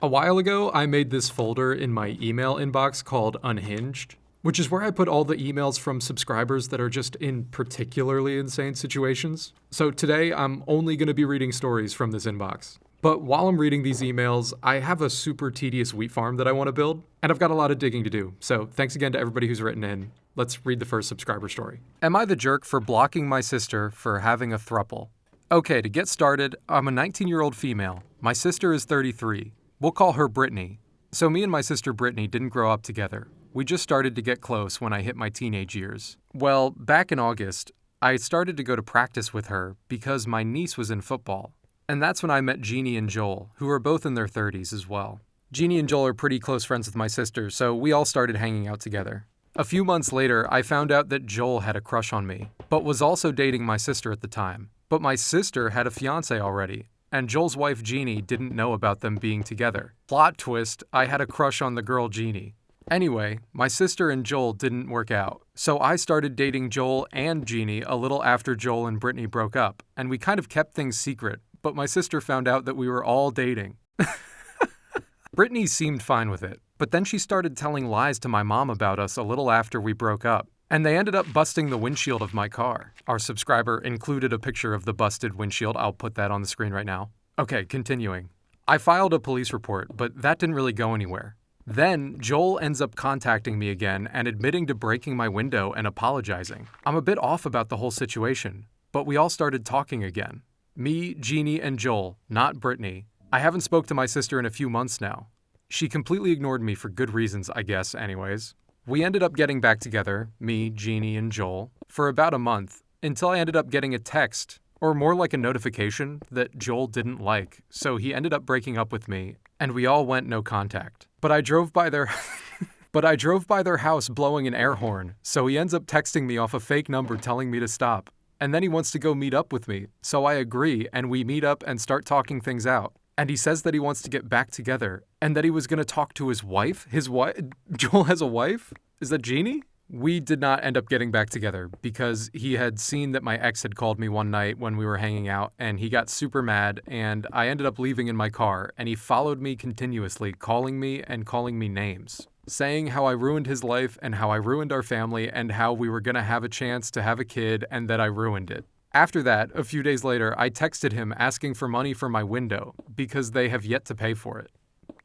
A while ago, I made this folder in my email inbox called Unhinged, which is where I put all the emails from subscribers that are just in particularly insane situations. So today, I'm only going to be reading stories from this inbox. But while I'm reading these emails, I have a super tedious wheat farm that I want to build, and I've got a lot of digging to do. So thanks again to everybody who's written in. Let's read the first subscriber story. Am I the jerk for blocking my sister for having a throuple? Okay, to get started, I'm a 19-year-old female. My sister is 33. We'll call her Brittany. So me and my sister Brittany didn't grow up together. We just started to get close when I hit my teenage years. Well, back in August, I started to go to practice with her because my niece was in football. And that's when I met Jeannie and Joel, who are both in their 30s as well. Jeannie and Joel are pretty close friends with my sister, so we all started hanging out together. A few months later, I found out that Joel had a crush on me, but was also dating my sister at the time. But my sister had a fiancé already, and Joel's wife Jeannie didn't know about them being together. Plot twist, I had a crush on the girl Jeannie. Anyway, my sister and Joel didn't work out, so I started dating Joel and Jeannie a little after Joel and Brittany broke up, and we kind of kept things secret, but my sister found out that we were all dating. Brittany seemed fine with it, but then she started telling lies to my mom about us a little after we broke up, and they ended up busting the windshield of my car. Our subscriber included a picture of the busted windshield. I'll put that on the screen right now. Okay, continuing. I filed a police report, but that didn't really go anywhere. Then, Joel ends up contacting me again and admitting to breaking my window and apologizing. I'm a bit off about the whole situation, but we all started talking again. Me, Jeannie, and Joel, not Brittany. I haven't spoke to my sister in a few months now. She completely ignored me for good reasons, I guess, anyways. We ended up getting back together, me, Jeannie, and Joel, for about a month, until I ended up getting a text, or more like a notification, that Joel didn't like, so he ended up breaking up with me, and we all went no contact. But I drove by their house blowing an air horn, so he ends up texting me off a fake number telling me to stop. And then he wants to go meet up with me, so I agree, and we meet up and start talking things out. And he says that he wants to get back together, and that he was going to talk to his wife. Joel has a wife? Is that Jeannie? We did not end up getting back together because he had seen that my ex had called me one night when we were hanging out, and he got super mad, and I ended up leaving in my car, and he followed me continuously, calling me names, saying how I ruined his life and how I ruined our family and how we were going to have a chance to have a kid and that I ruined it. After that, a few days later, I texted him asking for money for my window because they have yet to pay for it.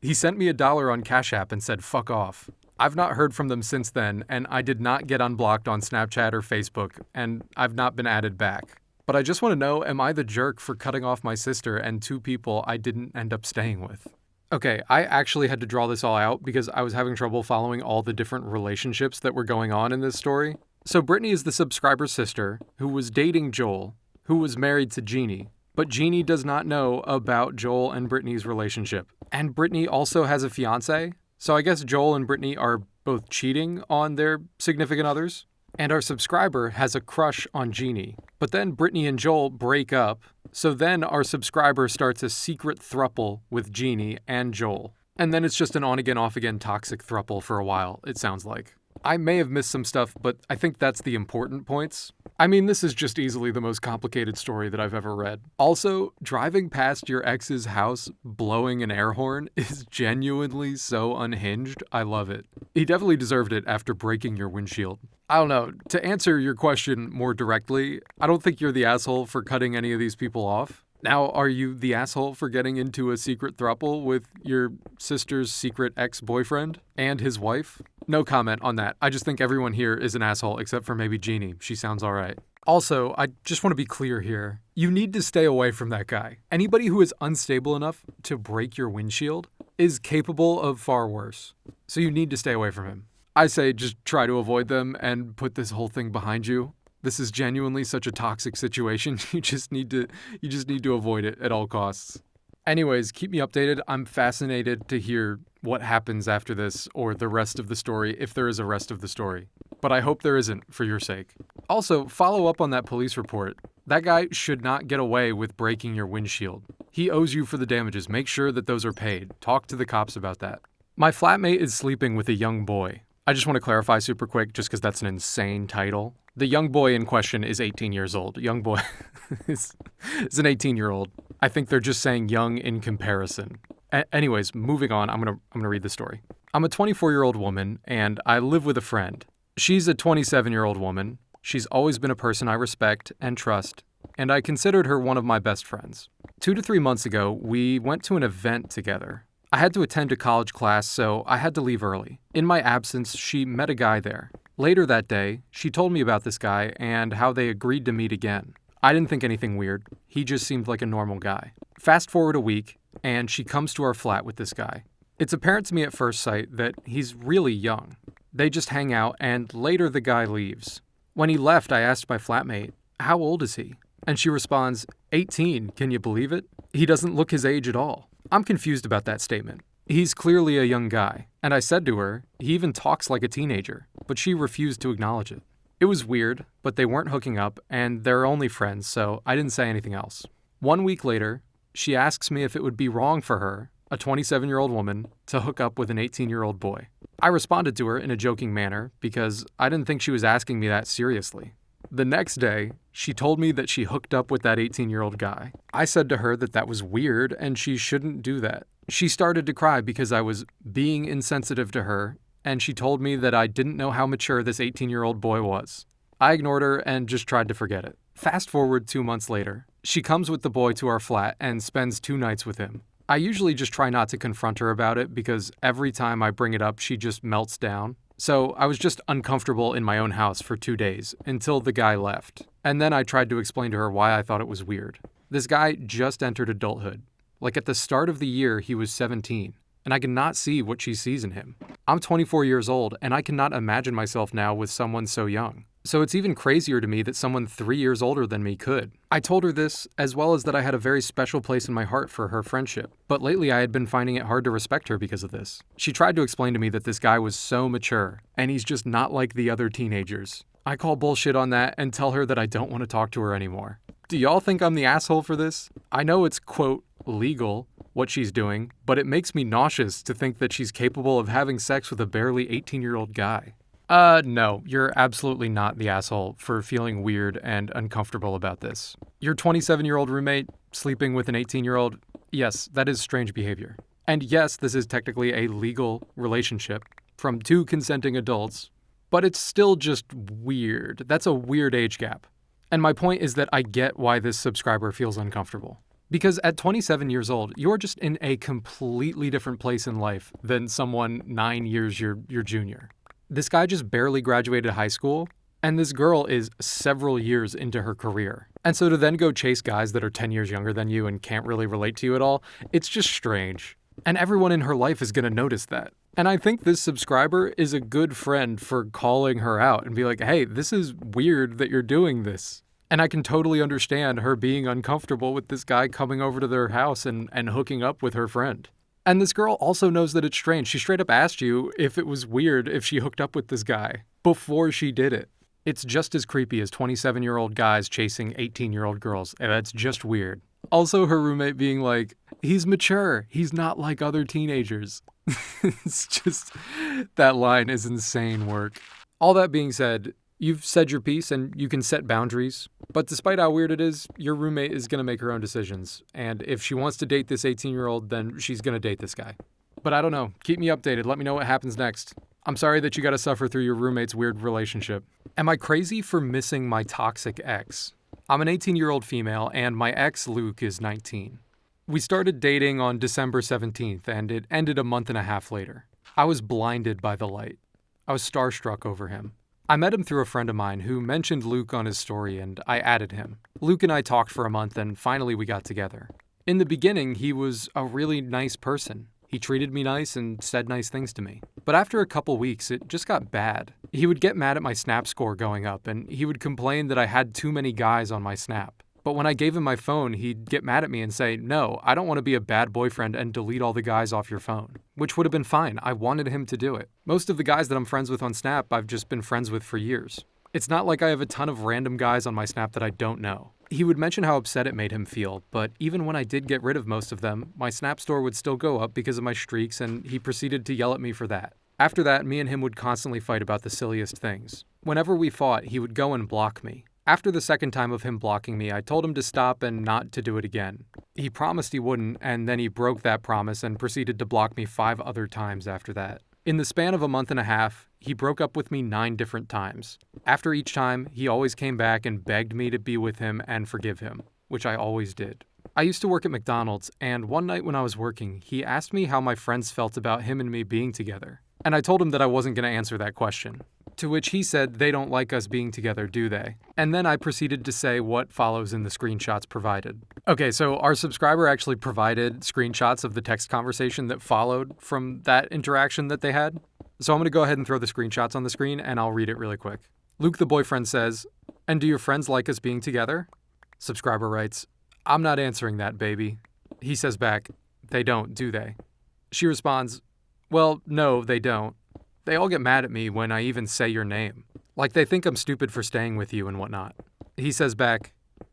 He sent me $1 on Cash App and said, "Fuck off." I've not heard from them since then, and I did not get unblocked on Snapchat or Facebook, and I've not been added back. But I just want to know, am I the jerk for cutting off my sister and two people I didn't end up staying with? Okay, I actually had to draw this all out because I was having trouble following all the different relationships that were going on in this story. So Brittany is the subscriber's sister who was dating Joel, who was married to Jeannie, but Jeannie does not know about Joel and Brittany's relationship. And Brittany also has a fiancé, so I guess Joel and Brittany are both cheating on their significant others. And our subscriber has a crush on Jeannie. But then Brittany and Joel break up, so then our subscriber starts a secret throuple with Jeannie and Joel. And then it's just an on-again, off-again toxic throuple for a while, it sounds like. I may have missed some stuff, but I think that's the important points. I mean, this is just easily the most complicated story that I've ever read. Also, driving past your ex's house blowing an air horn is genuinely so unhinged. I love it. He definitely deserved it after breaking your windshield. I don't know. To answer your question more directly, I don't think you're the asshole for cutting any of these people off. Now, are you the asshole for getting into a secret throuple with your sister's secret ex-boyfriend and his wife? No comment on that. I just think everyone here is an asshole except for maybe Jeannie. She sounds all right. Also, I just want to be clear here. You need to stay away from that guy. Anybody who is unstable enough to break your windshield is capable of far worse. So you need to stay away from him. I say just try to avoid them and put this whole thing behind you. This is genuinely such a toxic situation. You just need to avoid it at all costs. Anyways, keep me updated. I'm fascinated to hear what happens after this or the rest of the story, if there is a rest of the story. But I hope there isn't, for your sake. Also, follow up on that police report. That guy should not get away with breaking your windshield. He owes you for the damages. Make sure that those are paid. Talk to the cops about that. My flatmate is sleeping with a young boy. I just want to clarify super quick, just because that's an insane title. The young boy in question is 18 years old. Young boy is an 18-year-old. I think they're just saying young in comparison. Anyways, moving on, I'm gonna read the story. I'm a 24-year-old woman, and I live with a friend. She's a 27-year-old woman. She's always been a person I respect and trust, and I considered her one of my best friends. 2 to 3 months ago, we went to an event together. I had to attend a college class, so I had to leave early. In my absence, she met a guy there. Later that day, she told me about this guy and how they agreed to meet again. I didn't think anything weird. He just seemed like a normal guy. Fast forward a week, and she comes to our flat with this guy. It's apparent to me at first sight that he's really young. They just hang out, and later the guy leaves. When he left, I asked my flatmate, "How old is he?" And she responds, 18, can you believe it? He doesn't look his age at all. I'm confused about that statement. He's clearly a young guy, and I said to her, he even talks like a teenager, but she refused to acknowledge it. It was weird, but they weren't hooking up, and they're only friends, so I didn't say anything else. 1 week later, she asks me if it would be wrong for her, a 27-year-old woman, to hook up with an 18-year-old boy. I responded to her in a joking manner because I didn't think she was asking me that seriously. The next day, she told me that she hooked up with that 18-year-old guy. I said to her that that was weird and she shouldn't do that. She started to cry because I was being insensitive to her, and she told me that I didn't know how mature this 18-year-old boy was. I ignored her and just tried to forget it. Fast forward 2 months later, she comes with the boy to our flat and spends 2 nights with him. I usually just try not to confront her about it because every time I bring it up, she just melts down. So I was just uncomfortable in my own house for 2 days until the guy left. And then I tried to explain to her why I thought it was weird. This guy just entered adulthood. Like at the start of the year, he was 17, and I cannot see what she sees in him. I'm 24 years old, and I cannot imagine myself now with someone so young. So it's even crazier to me that someone 3 years older than me could. I told her this, as well as that I had a very special place in my heart for her friendship. But lately I had been finding it hard to respect her because of this. She tried to explain to me that this guy was so mature, and he's just not like the other teenagers. I call bullshit on that and tell her that I don't want to talk to her anymore. Do y'all think I'm the asshole for this? I know it's, quote, legal, what she's doing, but it makes me nauseous to think that she's capable of having sex with a barely 18-year-old guy. No, you're absolutely not the asshole for feeling weird and uncomfortable about this. Your 27-year-old roommate sleeping with an 18-year-old, yes, that is strange behavior. And yes, this is technically a legal relationship from 2 consenting adults, but it's still just weird. That's a weird age gap. And my point is that I get why this subscriber feels uncomfortable. Because at 27 years old, you're just in a completely different place in life than someone 9 years your junior. This guy just barely graduated high school, and this girl is several years into her career. And so to then go chase guys that are 10 years younger than you and can't really relate to you at all, it's just strange. And everyone in her life is going to notice that. And I think this subscriber is a good friend for calling her out and be like, hey, this is weird that you're doing this. And I can totally understand her being uncomfortable with this guy coming over to their house and hooking up with her friend. And this girl also knows that it's strange. She straight up asked you if it was weird if she hooked up with this guy before she did it. It's just as creepy as 27-year-old guys chasing 18-year-old girls, and that's just weird. Also, her roommate being like, he's mature. He's not like other teenagers. It's just, that line is insane work. All that being said, you've said your piece and you can set boundaries, but despite how weird it is, your roommate is going to make her own decisions. And if she wants to date this 18-year-old, then she's going to date this guy. But I don't know. Keep me updated. Let me know what happens next. I'm sorry that you got to suffer through your roommate's weird relationship. Am I crazy for missing my toxic ex? I'm an 18-year-old female, and my ex, Luke, is 19. We started dating on December 17th, and it ended a month and a half later. I was blinded by the light. I was starstruck over him. I met him through a friend of mine who mentioned Luke on his story, and I added him. Luke and I talked for a month, and finally we got together. In the beginning, he was a really nice person. He treated me nice and said nice things to me. But after a couple weeks, it just got bad. He would get mad at my Snap score going up, and he would complain that I had too many guys on my Snap. But when I gave him my phone, he'd get mad at me and say, no, I don't want to be a bad boyfriend and delete all the guys off your phone. Which would have been fine. I wanted him to do it. Most of the guys that I'm friends with on Snap, I've just been friends with for years. It's not like I have a ton of random guys on my Snap that I don't know. He would mention how upset it made him feel, but even when I did get rid of most of them, my Snap score would still go up because of my streaks, and he proceeded to yell at me for that. After that, me and him would constantly fight about the silliest things. Whenever we fought, he would go and block me. After the second time of him blocking me, I told him to stop and not to do it again. He promised he wouldn't, and then he broke that promise and proceeded to block me 5 other times after that. In the span of a month and a half, he broke up with me 9 different times. After each time, he always came back and begged me to be with him and forgive him, which I always did. I used to work at McDonald's, and one night when I was working, he asked me how my friends felt about him and me being together. And I told him that I wasn't going to answer that question. To which he said they don't like us being together, do they? And then I proceeded to say what follows in the screenshots provided. Okay, so our subscriber actually provided screenshots of the text conversation that followed from that interaction that they had. So I'm going to go ahead and throw the screenshots on the screen and I'll read it really quick. Luke, the boyfriend, says, "And do your friends like us being together?" Subscriber writes, "I'm not answering that, baby." He says back, "They don't, do they?" She responds, "Well, no, they don't. They all get mad at me when I even say your name. Like they think I'm stupid for staying with you and whatnot." He says back,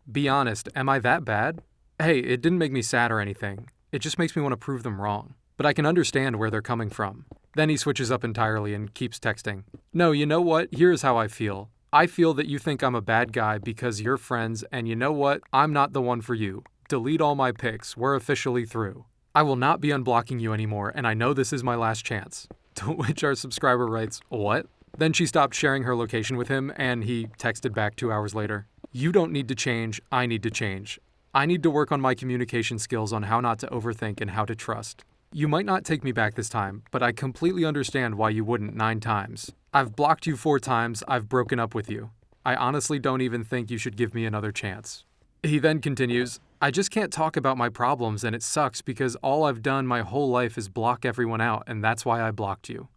"Be honest, am I that bad? Hey, it didn't make me sad or anything. It just makes me want to prove them wrong. But I can understand where they're coming from." Then he switches up entirely and keeps texting. "No, you know what? Here's how I feel. I feel that you think I'm a bad guy because you're friends, and you know what? I'm not the one for you. Delete all my pics. We're officially through. I will not be unblocking you anymore, and I know this is my last chance." To which our subscriber writes, "What?" Then she stopped sharing her location with him, and he texted back 2 hours later. "You don't need to change, I need to change. I need to work on my communication skills on how not to overthink and how to trust. You might not take me back this time, but I completely understand why you wouldn't 9 times. I've blocked you 4 times, I've broken up with you. I honestly don't even think you should give me another chance." He then continues, "I just can't talk about my problems and it sucks because all I've done my whole life is block everyone out and that's why I blocked you."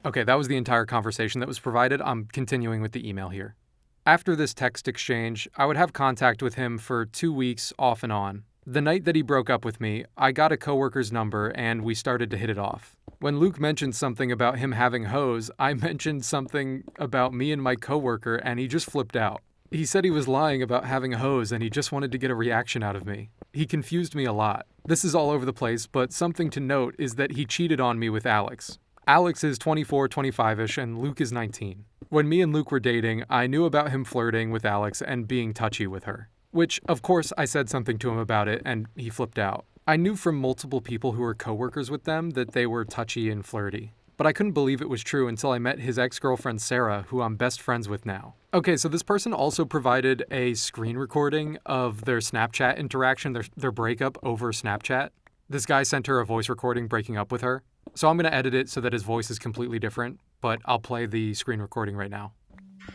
Okay, that was the entire conversation that was provided. I'm continuing with the email here. After this text exchange, I would have contact with him for 2 weeks off and on. The night that he broke up with me, I got a coworker's number and we started to hit it off. When Luke mentioned something about him having hoes, I mentioned something about me and my coworker and he just flipped out. He said he was lying about having hoes and he just wanted to get a reaction out of me. He confused me a lot. This is all over the place, but something to note is that he cheated on me with Alex. Alex is 24, 25-ish, and Luke is 19. When me and Luke were dating, I knew about him flirting with Alex and being touchy with her. Which, of course, I said something to him about it, and he flipped out. I knew from multiple people who were coworkers with them that they were touchy and flirty. But I couldn't believe it was true until I met his ex-girlfriend Sarah, who I'm best friends with now. Okay, so this person also provided a screen recording of their Snapchat interaction, their breakup over Snapchat. This guy sent her a voice recording breaking up with her. So I'm going to edit it so that his voice is completely different, but I'll play the screen recording right now.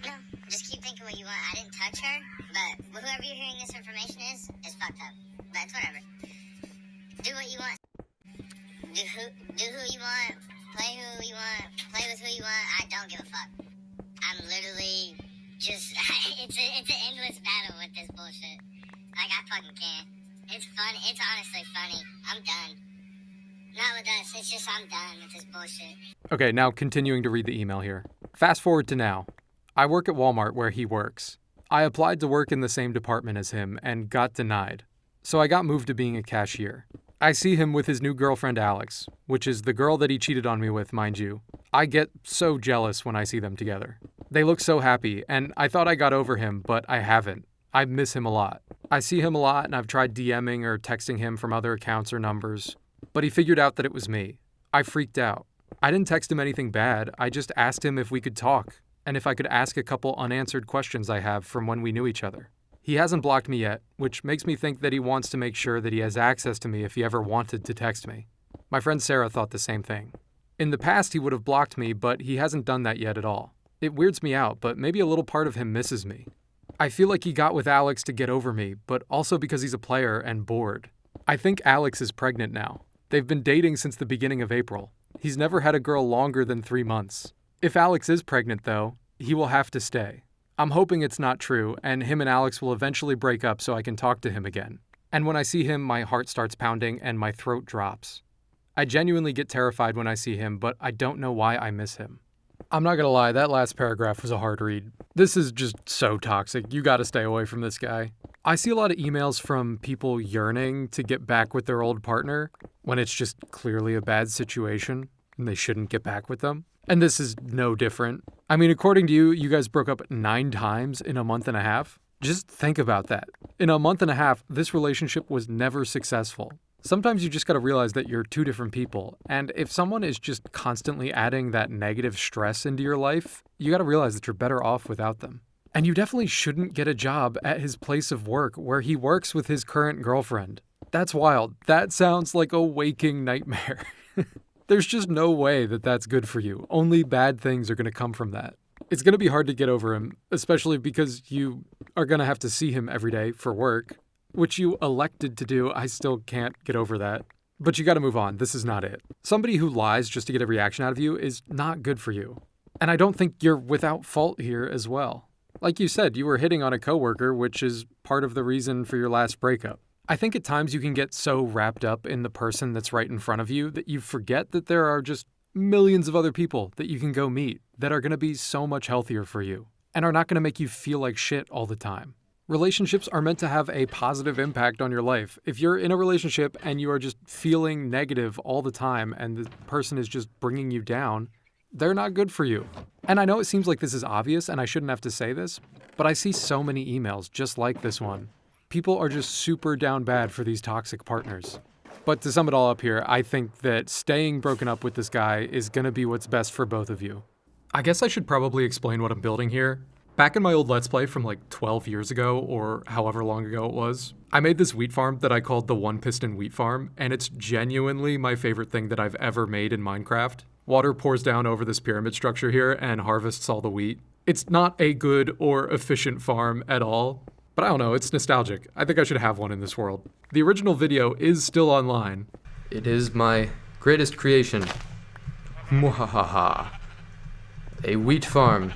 No, just keep thinking what you want. I didn't touch her, but whoever you're hearing this information is fucked up. But it's whatever. Do what you want. Do who you want. Play who you want. Play with who you want. I don't give a fuck. I'm literally just... it's an endless battle with this bullshit. Like, I fucking can't. It's funny. It's honestly funny. I'm done. Not with us. It's just I'm done with this bullshit. Okay, now continuing to read the email here. Fast forward to now. I work at Walmart where he works. I applied to work in the same department as him and got denied. So I got moved to being a cashier. I see him with his new girlfriend Alex, which is the girl that he cheated on me with, mind you. I get so jealous when I see them together. They look so happy, and I thought I got over him, but I haven't. I miss him a lot. I see him a lot, and I've tried DMing or texting him from other accounts or numbers. But he figured out that it was me. I freaked out. I didn't text him anything bad, I just asked him if we could talk, and if I could ask a couple unanswered questions I have from when we knew each other. He hasn't blocked me yet, which makes me think that he wants to make sure that he has access to me if he ever wanted to text me. My friend Sarah thought the same thing. In the past, he would have blocked me, but he hasn't done that yet at all. It weirds me out, but maybe a little part of him misses me. I feel like he got with Alex to get over me, but also because he's a player and bored. I think Alex is pregnant now. They've been dating since the beginning of April. He's never had a girl longer than 3 months. If Alex is pregnant, though, he will have to stay. I'm hoping it's not true, and him and Alex will eventually break up so I can talk to him again. And when I see him, my heart starts pounding and my throat drops. I genuinely get terrified when I see him, but I don't know why I miss him. I'm not gonna lie, that last paragraph was a hard read. This is just so toxic. You gotta stay away from this guy. I see a lot of emails from people yearning to get back with their old partner when it's just clearly a bad situation and they shouldn't get back with them. And this is no different. I mean, according to you, you guys broke up 9 times in a month and a half. Just think about that. In a month and a half, this relationship was never successful. Sometimes you just gotta realize that you're two different people, and if someone is just constantly adding that negative stress into your life, you gotta realize that you're better off without them. And you definitely shouldn't get a job at his place of work where he works with his current girlfriend. That's wild. That sounds like a waking nightmare. There's just no way that that's good for you. Only bad things are gonna come from that. It's gonna be hard to get over him, especially because you are gonna have to see him every day for work, which you elected to do. I still can't get over that. But you gotta move on. This is not it. Somebody who lies just to get a reaction out of you is not good for you. And I don't think you're without fault here as well. Like you said, you were hitting on a coworker, which is part of the reason for your last breakup. I think at times you can get so wrapped up in the person that's right in front of you that you forget that there are just millions of other people that you can go meet that are gonna be so much healthier for you and are not gonna make you feel like shit all the time. Relationships are meant to have a positive impact on your life. If you're in a relationship and you are just feeling negative all the time and the person is just bringing you down, they're not good for you. And I know it seems like this is obvious and I shouldn't have to say this, but I see so many emails just like this one. People are just super down bad for these toxic partners. But to sum it all up here, I think that staying broken up with this guy is gonna be what's best for both of you. I guess I should probably explain what I'm building here. Back in my old Let's Play from like 12 years ago, or however long ago it was, I made this wheat farm that I called the One Piston Wheat Farm, and it's genuinely my favorite thing that I've ever made in Minecraft. Water pours down over this pyramid structure here and harvests all the wheat. It's not a good or efficient farm at all, but I don't know, it's nostalgic. I think I should have one in this world. The original video is still online. It is my greatest creation. Mwahaha. A wheat farm.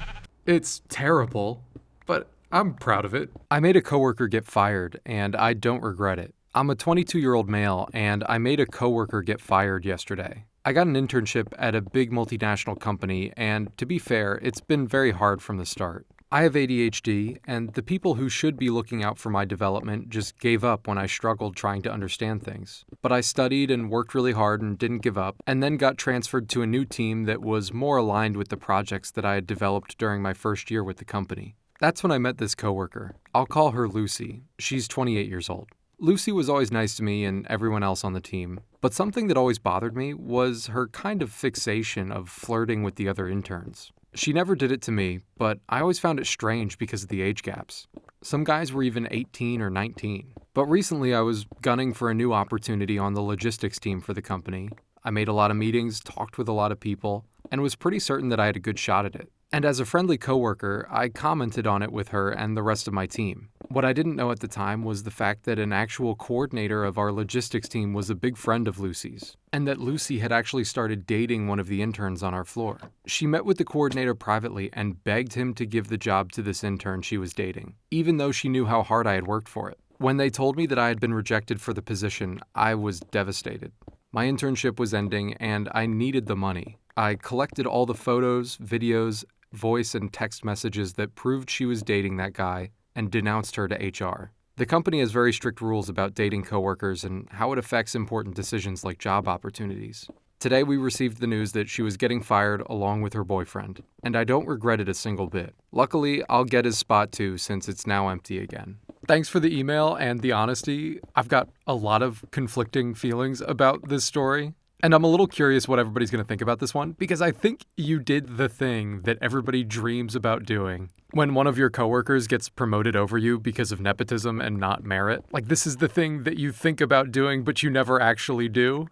It's terrible, but I'm proud of it. I made a coworker get fired, and I don't regret it. I'm a 22-year-old male, and I made a coworker get fired yesterday. I got an internship at a big multinational company, and to be fair, it's been very hard from the start. I have ADHD, and the people who should be looking out for my development just gave up when I struggled trying to understand things. But I studied and worked really hard and didn't give up, and then got transferred to a new team that was more aligned with the projects that I had developed during my first year with the company. That's when I met this coworker. I'll call her Lucy. She's 28 years old. Lucy was always nice to me and everyone else on the team, but something that always bothered me was her kind of fixation of flirting with the other interns. She never did it to me, but I always found it strange because of the age gaps. Some guys were even 18 or 19. But recently I was gunning for a new opportunity on the logistics team for the company. I made a lot of meetings, talked with a lot of people, and was pretty certain that I had a good shot at it. And as a friendly coworker, I commented on it with her and the rest of my team. What I didn't know at the time was the fact that an actual coordinator of our logistics team was a big friend of Lucy's, and that Lucy had actually started dating one of the interns on our floor. She met with the coordinator privately and begged him to give the job to this intern she was dating, even though she knew how hard I had worked for it. When they told me that I had been rejected for the position, I was devastated. My internship was ending, and I needed the money. I collected all the photos, videos, voice and text messages that proved she was dating that guy and denounced her to HR. The company has very strict rules about dating coworkers and how it affects important decisions like job opportunities. Today we received the news that she was getting fired along with her boyfriend, and I don't regret it a single bit. Luckily, I'll get his spot too since it's now empty again. Thanks for the email and the honesty. I've got a lot of conflicting feelings about this story. And I'm a little curious what everybody's going to think about this one, because I think you did the thing that everybody dreams about doing. When one of your coworkers gets promoted over you because of nepotism and not merit, like this is the thing that you think about doing, but you never actually do.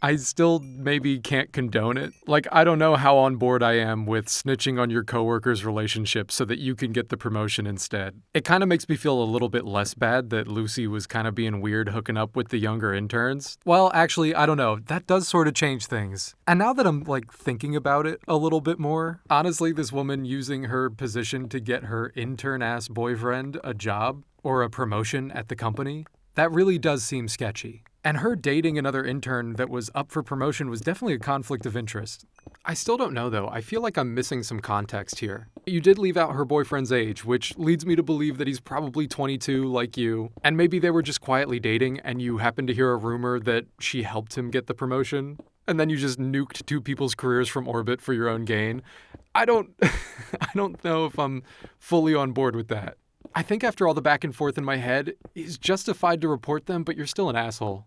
I still maybe can't condone it. Like, I don't know how on board I am with snitching on your coworkers' relationship so that you can get the promotion instead. It kind of makes me feel a little bit less bad that Lucy was kind of being weird hooking up with the younger interns. Well, actually, I don't know. That does sort of change things. And now that I'm like thinking about it a little bit more, honestly, this woman using her position to get her intern-ass boyfriend a job or a promotion at the company, that really does seem sketchy. And her dating another intern that was up for promotion was definitely a conflict of interest. I still don't know though. I feel like I'm missing some context here. You did leave out her boyfriend's age, which leads me to believe that he's probably 22 like you. And maybe they were just quietly dating and you happened to hear a rumor that she helped him get the promotion. And then you just nuked two people's careers from orbit for your own gain. I don't know if I'm fully on board with that. I think after all the back and forth in my head, it's justified to report them, but you're still an asshole.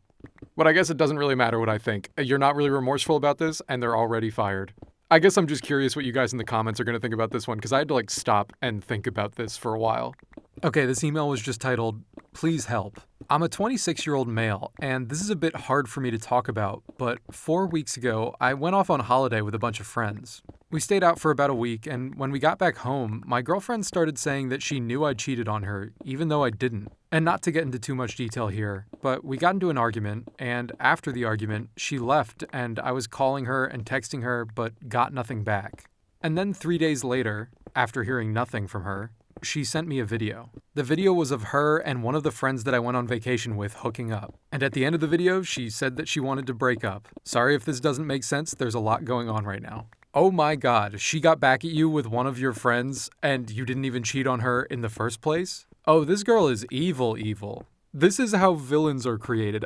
But I guess it doesn't really matter what I think. You're not really remorseful about this, and they're already fired. I guess I'm just curious what you guys in the comments are going to think about this one, because I had to stop and think about this for a while. Okay, this email was just titled, "Please help." I'm a 26-year-old male, and this is a bit hard for me to talk about, but 4 weeks ago, I went off on holiday with a bunch of friends. We stayed out for about a week, and when we got back home, my girlfriend started saying that she knew I cheated on her, even though I didn't. And not to get into too much detail here, but we got into an argument, and after the argument, she left, and I was calling her and texting her, but got nothing back. And then 3 days later, after hearing nothing from her, she sent me a video. The video was of her and one of the friends that I went on vacation with hooking up. And at the end of the video, she said that she wanted to break up. Sorry if this doesn't make sense, there's a lot going on right now. Oh my god, she got back at you with one of your friends and you didn't even cheat on her in the first place? Oh, this girl is evil. This is how villains are created.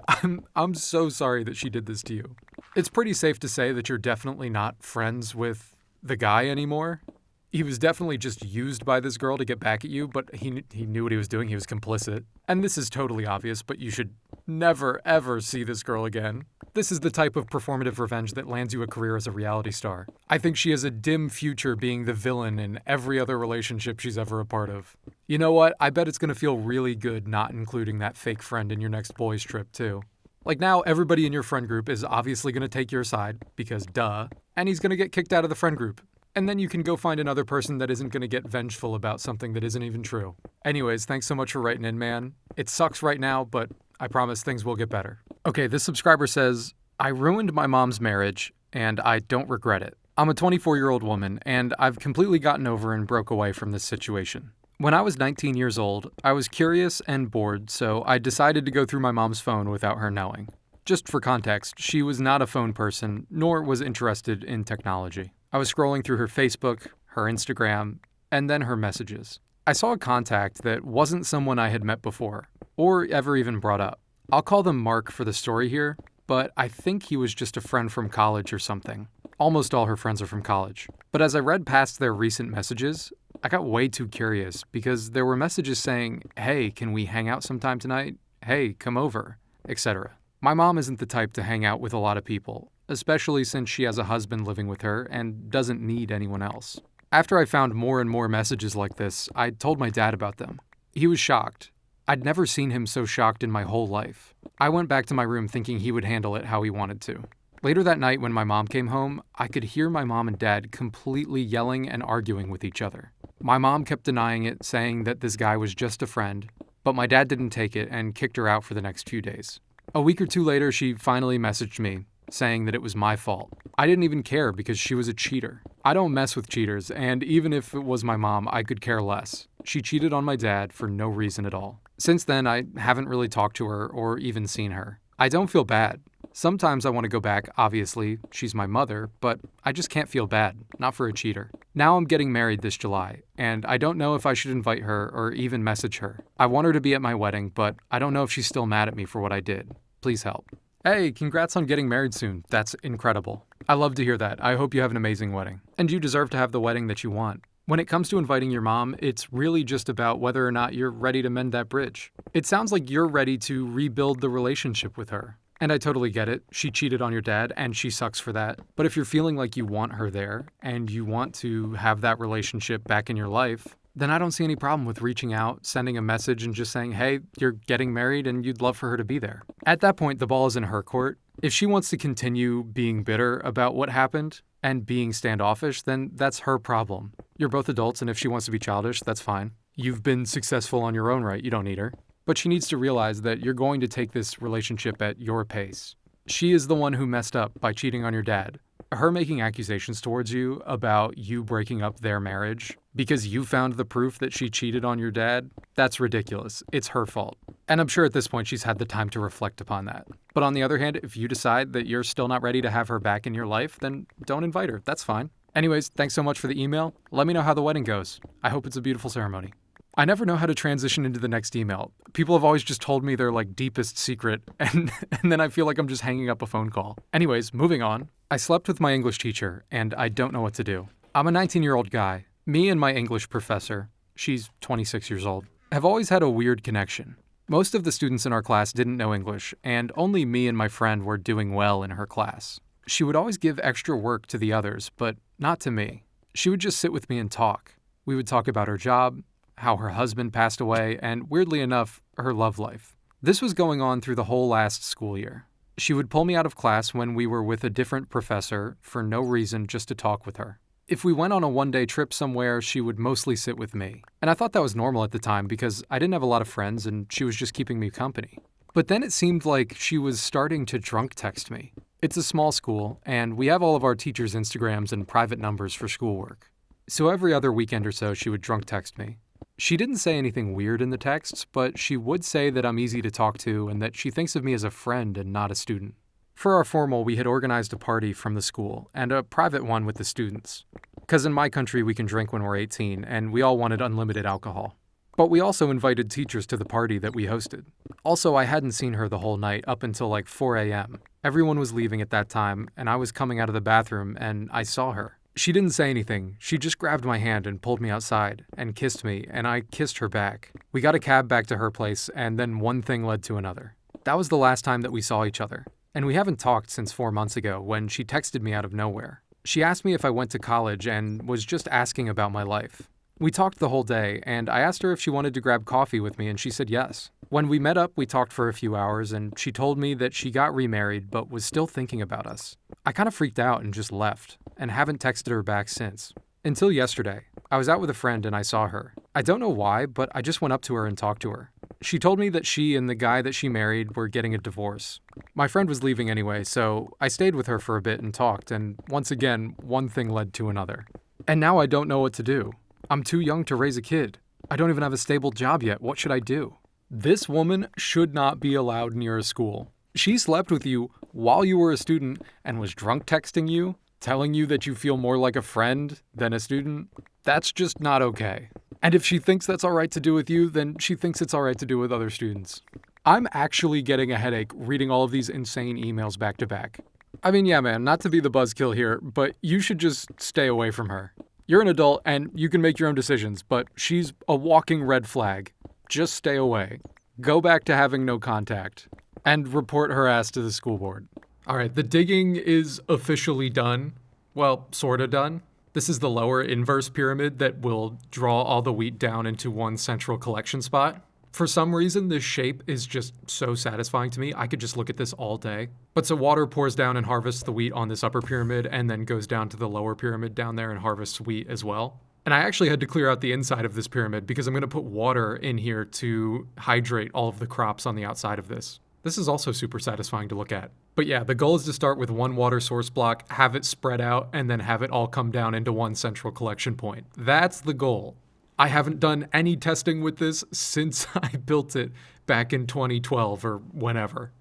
I'm so sorry that she did this to you. It's pretty safe to say that you're definitely not friends with the guy anymore. He was definitely just used by this girl to get back at you, but he knew what he was doing. He was complicit. And this is totally obvious, but you should never, ever see this girl again. This is the type of performative revenge that lands you a career as a reality star. I think she has a dim future being the villain in every other relationship she's ever a part of. You know what? I bet it's going to feel really good not including that fake friend in your next boys trip, too. Now everybody in your friend group is obviously going to take your side, because duh, and he's going to get kicked out of the friend group. And then you can go find another person that isn't going to get vengeful about something that isn't even true. Anyways, thanks so much for writing in, man. It sucks right now, but I promise things will get better. Okay, this subscriber says, "I ruined my mom's marriage, and I don't regret it. I'm a 24-year-old woman, and I've completely gotten over and broke away from this situation. When I was 19 years old, I was curious and bored, so I decided to go through my mom's phone without her knowing. Just for context, she was not a phone person, nor was interested in technology. I was scrolling through her Facebook, her Instagram, and then her messages. I saw a contact that wasn't someone I had met before, or ever even brought up. I'll call them Mark for the story here, but I think he was just a friend from college or something. Almost all her friends are from college. But as I read past their recent messages, I got way too curious because there were messages saying, "Hey, can we hang out sometime tonight? Hey, come over," etc. My mom isn't the type to hang out with a lot of people, especially since she has a husband living with her and doesn't need anyone else. After I found more and more messages like this, I told my dad about them. He was shocked. I'd never seen him so shocked in my whole life. I went back to my room thinking he would handle it how he wanted to. Later that night when my mom came home, I could hear my mom and dad completely yelling and arguing with each other. My mom kept denying it, saying that this guy was just a friend, but my dad didn't take it and kicked her out for the next few days. A week or two later, she finally messaged me, saying that it was my fault. I didn't even care because she was a cheater. I don't mess with cheaters, and even if it was my mom, I could care less. She cheated on my dad for no reason at all. Since then, I haven't really talked to her or even seen her. I don't feel bad. Sometimes I want to go back, obviously, she's my mother, but I just can't feel bad, not for a cheater. Now I'm getting married this July, and I don't know if I should invite her or even message her. I want her to be at my wedding, but I don't know if she's still mad at me for what I did. Please help. Hey, congrats on getting married soon. That's incredible. I love to hear that. I hope you have an amazing wedding. And you deserve to have the wedding that you want. When it comes to inviting your mom, it's really just about whether or not you're ready to mend that bridge. It sounds like you're ready to rebuild the relationship with her. And I totally get it. She cheated on your dad, and she sucks for that. But if you're feeling like you want her there, and you want to have that relationship back in your life, then I don't see any problem with reaching out, sending a message, and just saying, hey, you're getting married and you'd love for her to be there. At that point, the ball is in her court. If she wants to continue being bitter about what happened and being standoffish, then that's her problem. You're both adults, and if she wants to be childish, that's fine. You've been successful on your own right. You don't need her. But she needs to realize that you're going to take this relationship at your pace. She is the one who messed up by cheating on your dad. Her making accusations towards you about you breaking up their marriage because you found the proof that she cheated on your dad, that's ridiculous. It's her fault. And I'm sure at this point she's had the time to reflect upon that. But on the other hand, if you decide that you're still not ready to have her back in your life, then don't invite her. That's fine. Anyways, thanks so much for the email. Let me know how the wedding goes. I hope it's a beautiful ceremony. I never know how to transition into the next email. People have always just told me their deepest secret, and then I feel like I'm just hanging up a phone call. Anyways, moving on. I slept with my English teacher, and I don't know what to do. I'm a 19-year-old guy. Me and my English professor, she's 26 years old. have always had a weird connection. Most of the students in our class didn't know English, and only me and my friend were doing well in her class. She would always give extra work to the others, but not to me. She would just sit with me and talk. We would talk about her job, how her husband passed away, and weirdly enough, her love life. This was going on through the whole last school year. She would pull me out of class when we were with a different professor for no reason, just to talk with her. If we went on a one-day trip somewhere, she would mostly sit with me. And I thought that was normal at the time because I didn't have a lot of friends and she was just keeping me company. But then it seemed like she was starting to drunk text me. It's a small school, and we have all of our teachers' Instagrams and private numbers for schoolwork. So every other weekend or so, she would drunk text me. She didn't say anything weird in the texts, but she would say that I'm easy to talk to and that she thinks of me as a friend and not a student. For our formal, we had organized a party from the school, and a private one with the students. Because in my country, we can drink when we're 18, and we all wanted unlimited alcohol. But we also invited teachers to the party that we hosted. Also, I hadn't seen her the whole night up until like 4 a.m. Everyone was leaving at that time, and I was coming out of the bathroom, and I saw her. She didn't say anything. She just grabbed my hand and pulled me outside, and kissed me, and I kissed her back. We got a cab back to her place, and then one thing led to another. That was the last time that we saw each other. And we haven't talked since 4 months ago when she texted me out of nowhere. She asked me if I went to college and was just asking about my life. We talked the whole day, and I asked her if she wanted to grab coffee with me, and she said yes. When we met up, we talked for a few hours, and she told me that she got remarried but was still thinking about us. I kind of freaked out and just left, and haven't texted her back since. Until yesterday. I was out with a friend and I saw her. I don't know why, but I just went up to her and talked to her. She told me that she and the guy that she married were getting a divorce. My friend was leaving anyway, so I stayed with her for a bit and talked, and once again, one thing led to another. And now I don't know what to do. I'm too young to raise a kid. I don't even have a stable job yet. What should I do? This woman should not be allowed near a school. She slept with you while you were a student and was drunk texting you, telling you that you feel more like a friend than a student. That's just not okay. And if she thinks that's all right to do with you, then she thinks it's all right to do with other students. I'm actually getting a headache reading all of these insane emails back to back. I mean, yeah, man, not to be the buzzkill here, but you should just stay away from her. You're an adult and you can make your own decisions, but she's a walking red flag. Just stay away. Go back to having no contact. And report her ass to the school board. All right, the digging is officially done. Well, sorta done. This is the lower inverse pyramid that will draw all the wheat down into one central collection spot. For some reason, this shape is just so satisfying to me. I could just look at this all day. But so water pours down and harvests the wheat on this upper pyramid and then goes down to the lower pyramid down there and harvests wheat as well. And I actually had to clear out the inside of this pyramid because I'm going to put water in here to hydrate all of the crops on the outside of this. This is also super satisfying to look at. But yeah, the goal is to start with one water source block, have it spread out, and then have it all come down into one central collection point. That's the goal. I haven't done any testing with this since I built it back in 2012 or whenever.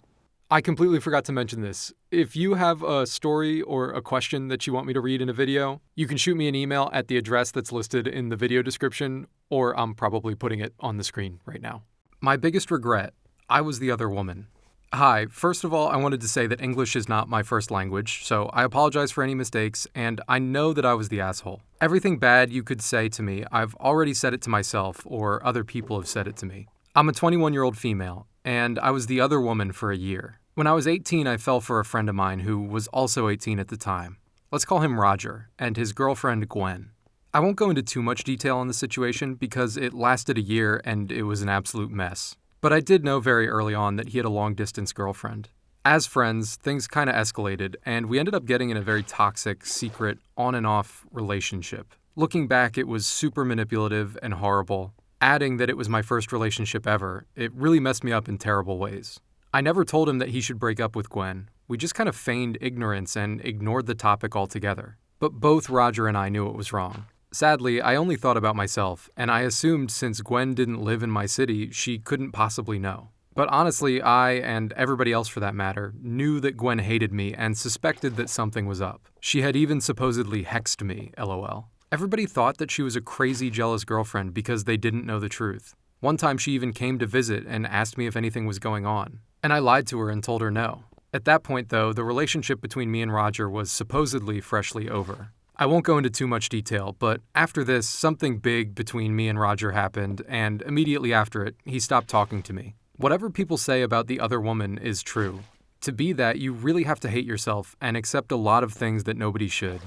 I completely forgot to mention this. If you have a story or a question that you want me to read in a video, you can shoot me an email at the address that's listed in the video description, or I'm probably putting it on the screen right now. My biggest regret, I was the other woman. Hi, first of all, I wanted to say that English is not my first language, so I apologize for any mistakes, and I know that I was the asshole. Everything bad you could say to me, I've already said it to myself, or other people have said it to me. I'm a 21-year-old female, and I was the other woman for a year. When I was 18, I fell for a friend of mine who was also 18 at the time. Let's call him Roger, and his girlfriend Gwen. I won't go into too much detail on the situation because it lasted a year and it was an absolute mess. But I did know very early on that he had a long-distance girlfriend. As friends, things kind of escalated, and we ended up getting in a very toxic, secret, on-and-off relationship. Looking back, it was super manipulative and horrible. Adding that it was my first relationship ever, it really messed me up in terrible ways. I never told him that he should break up with Gwen. We just kind of feigned ignorance and ignored the topic altogether. But both Roger and I knew it was wrong. Sadly, I only thought about myself, and I assumed since Gwen didn't live in my city, she couldn't possibly know. But honestly, I, and everybody else for that matter, knew that Gwen hated me and suspected that something was up. She had even supposedly hexed me, lol. Everybody thought that she was a crazy jealous girlfriend because they didn't know the truth. One time she even came to visit and asked me if anything was going on. And I lied to her and told her no. At that point though, the relationship between me and Roger was supposedly freshly over. I won't go into too much detail, but after this, something big between me and Roger happened, and immediately after it, he stopped talking to me. Whatever people say about the other woman is true. To be that, you really have to hate yourself and accept a lot of things that nobody should.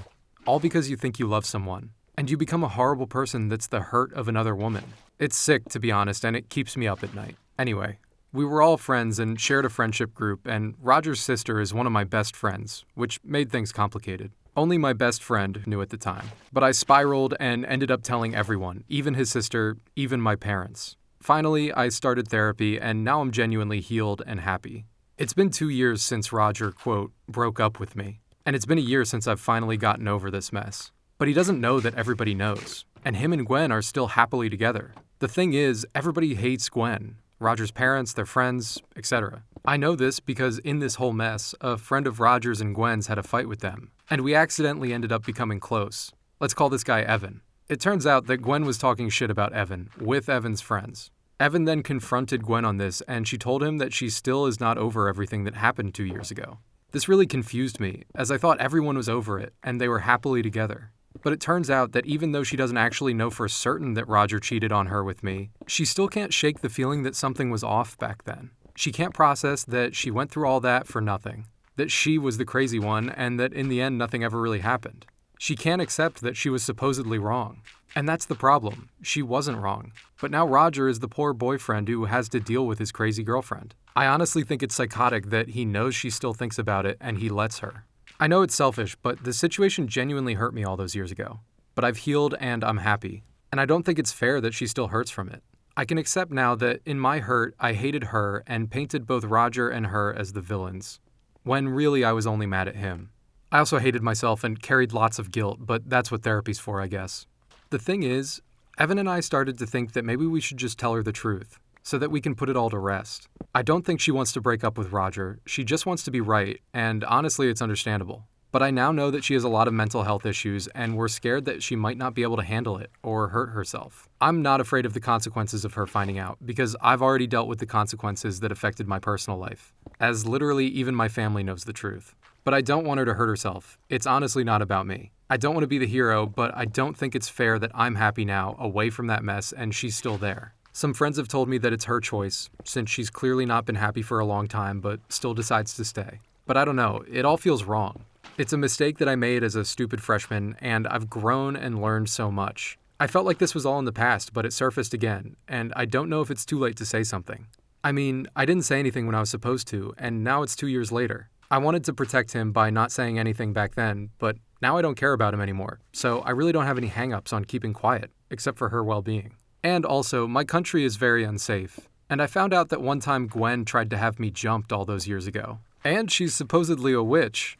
All because you think you love someone. And you become a horrible person that's the hurt of another woman. It's sick, to be honest, and it keeps me up at night. Anyway, we were all friends and shared a friendship group, and Roger's sister is one of my best friends, which made things complicated. Only my best friend knew at the time. But I spiraled and ended up telling everyone, even his sister, even my parents. Finally, I started therapy, and now I'm genuinely healed and happy. It's been 2 years since Roger, quote, broke up with me. And it's been a year since I've finally gotten over this mess. But he doesn't know that everybody knows. And him and Gwen are still happily together. The thing is, everybody hates Gwen. Roger's parents, their friends, etc. I know this because in this whole mess, a friend of Roger's and Gwen's had a fight with them. And we accidentally ended up becoming close. Let's call this guy Evan. It turns out that Gwen was talking shit about Evan, with Evan's friends. Evan then confronted Gwen on this, and she told him that she still is not over everything that happened 2 years ago. This really confused me, as I thought everyone was over it, and they were happily together. But it turns out that even though she doesn't actually know for certain that Roger cheated on her with me, she still can't shake the feeling that something was off back then. She can't process that she went through all that for nothing, that she was the crazy one, and that in the end nothing ever really happened. She can't accept that she was supposedly wrong. And that's the problem. She wasn't wrong. But now Roger is the poor boyfriend who has to deal with his crazy girlfriend. I honestly think it's psychotic that he knows she still thinks about it and he lets her. I know it's selfish, but the situation genuinely hurt me all those years ago. But I've healed and I'm happy. And I don't think it's fair that she still hurts from it. I can accept now that in my hurt, I hated her and painted both Roger and her as the villains, when really I was only mad at him. I also hated myself and carried lots of guilt, but that's what therapy's for, I guess. The thing is, Evan and I started to think that maybe we should just tell her the truth, so that we can put it all to rest. I don't think she wants to break up with Roger, she just wants to be right, and honestly it's understandable. But I now know that she has a lot of mental health issues, and we're scared that she might not be able to handle it, or hurt herself. I'm not afraid of the consequences of her finding out, because I've already dealt with the consequences that affected my personal life, as literally even my family knows the truth. But I don't want her to hurt herself. It's honestly not about me. I don't want to be the hero, but I don't think it's fair that I'm happy now, away from that mess, and she's still there. Some friends have told me that it's her choice, since she's clearly not been happy for a long time, but still decides to stay. But I don't know, it all feels wrong. It's a mistake that I made as a stupid freshman, and I've grown and learned so much. I felt like this was all in the past, but it surfaced again, and I don't know if it's too late to say something. I mean, I didn't say anything when I was supposed to, and now it's 2 years later. I wanted to protect him by not saying anything back then, but now I don't care about him anymore, so I really don't have any hang-ups on keeping quiet, except for her well-being. And also, my country is very unsafe, and I found out that one time Gwen tried to have me jumped all those years ago. And she's supposedly a witch.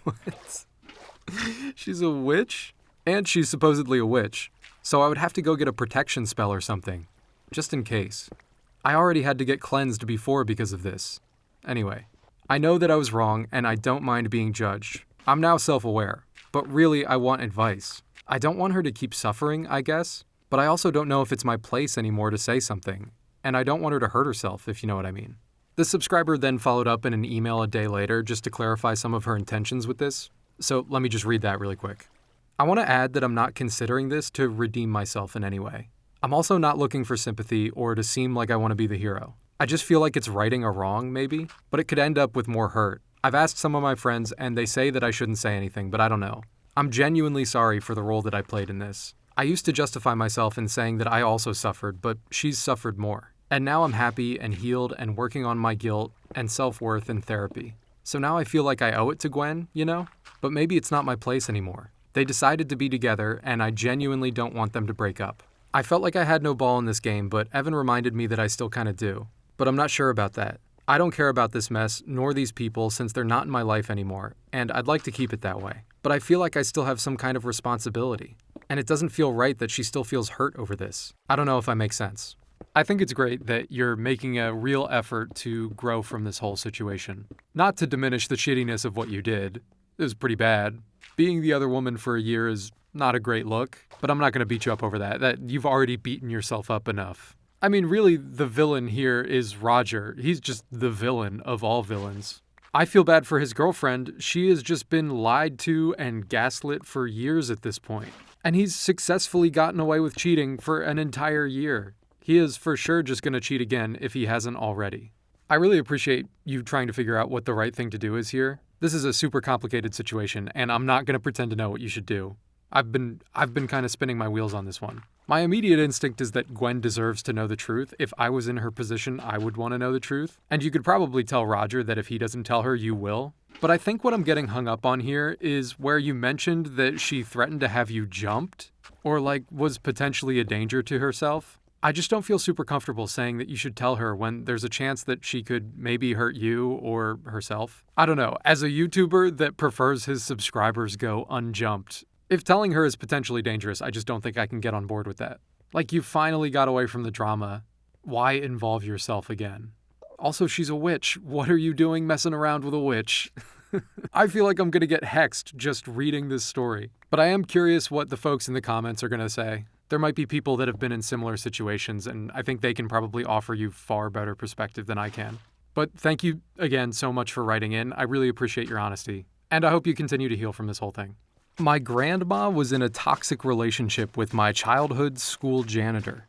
What? She's a witch? And she's supposedly a witch, so I would have to go get a protection spell or something, just in case. I already had to get cleansed before because of this. Anyway, I know that I was wrong, and I don't mind being judged. I'm now self-aware, but really I want advice. I don't want her to keep suffering, I guess, but I also don't know if it's my place anymore to say something, and I don't want her to hurt herself, if you know what I mean. The subscriber then followed up in an email a day later just to clarify some of her intentions with this, so let me just read that really quick. I want to add that I'm not considering this to redeem myself in any way. I'm also not looking for sympathy or to seem like I want to be the hero. I just feel like it's righting a wrong, maybe, but it could end up with more hurt. I've asked some of my friends, and they say that I shouldn't say anything, but I don't know. I'm genuinely sorry for the role that I played in this. I used to justify myself in saying that I also suffered, but she's suffered more. And now I'm happy and healed and working on my guilt and self-worth in therapy. So now I feel like I owe it to Gwen, you know? But maybe it's not my place anymore. They decided to be together, and I genuinely don't want them to break up. I felt like I had no ball in this game, but Evan reminded me that I still kinda do. But I'm not sure about that. I don't care about this mess, nor these people, since they're not in my life anymore, and I'd like to keep it that way. But I feel like I still have some kind of responsibility. And it doesn't feel right that she still feels hurt over this. I don't know if I make sense. I think it's great that you're making a real effort to grow from this whole situation. Not to diminish the shittiness of what you did. It was pretty bad. Being the other woman for a year is not a great look, but I'm not going to beat you up over that. You've already beaten yourself up enough. I mean, really, the villain here is Roger. He's just the villain of all villains. I feel bad for his girlfriend. She has just been lied to and gaslit for years at this point. And he's successfully gotten away with cheating for an entire year. He is for sure just going to cheat again if he hasn't already. I really appreciate you trying to figure out what the right thing to do is here. This is a super complicated situation, and I'm not going to pretend to know what you should do. I've been kind of spinning my wheels on this one. My immediate instinct is that Gwen deserves to know the truth. If I was in her position, I would want to know the truth. And you could probably tell Roger that if he doesn't tell her, you will. But I think what I'm getting hung up on here is where you mentioned that she threatened to have you jumped, or was potentially a danger to herself. I just don't feel super comfortable saying that you should tell her when there's a chance that she could maybe hurt you or herself. I don't know. As a YouTuber that prefers his subscribers go unjumped, if telling her is potentially dangerous, I just don't think I can get on board with that. You finally got away from the drama. Why involve yourself again? Also, she's a witch. What are you doing messing around with a witch? I feel like I'm going to get hexed just reading this story. But I am curious what the folks in the comments are going to say. There might be people that have been in similar situations, and I think they can probably offer you far better perspective than I can. But thank you again so much for writing in. I really appreciate your honesty. And I hope you continue to heal from this whole thing. My grandma was in a toxic relationship with my childhood school janitor.